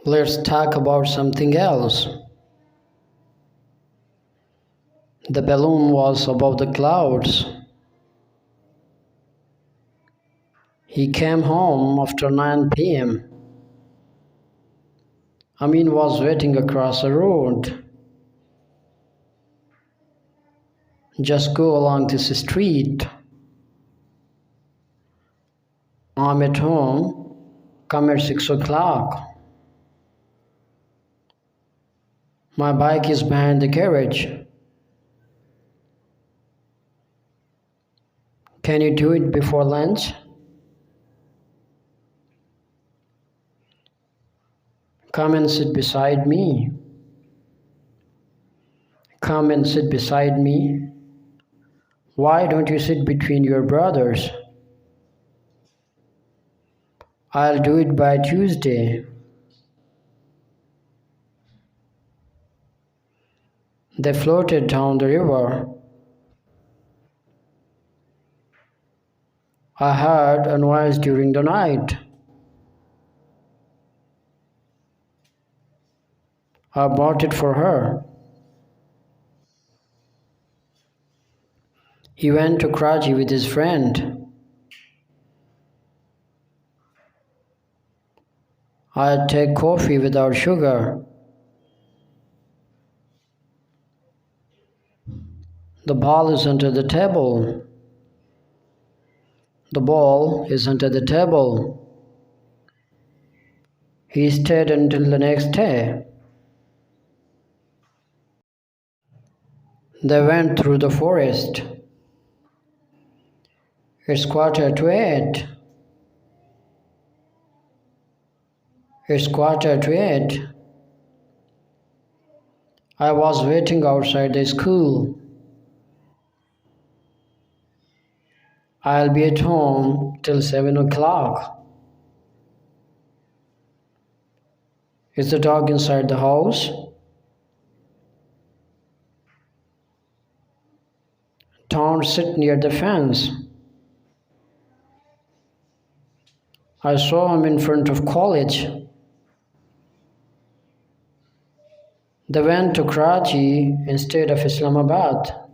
Let's talk about something else. The balloon was above the clouds. He came home after 9 p.m. Amin was waiting across the road. Just go along this street. I'm at home. Come at 6 o'clock. My bike is behind the carriage. Can you do it before lunch? Come and sit beside me. Come and sit beside me. Why don't you sit between your brothers? I'll do it by Tuesday. They floated down the river. I heard a noise during the night. I bought it for her. He went to Karachi with his friend. I take coffee without sugar. The ball is under the table. The ball is under the table. He stayed until the next day. They went through the forest. It's 7:45. It's 7:45. I was waiting outside the school. I'll be at home till 7 o'clock. Is the dog inside the house? Don't sit near the fence. I saw him in front of college. They went to Karachi instead of Islamabad.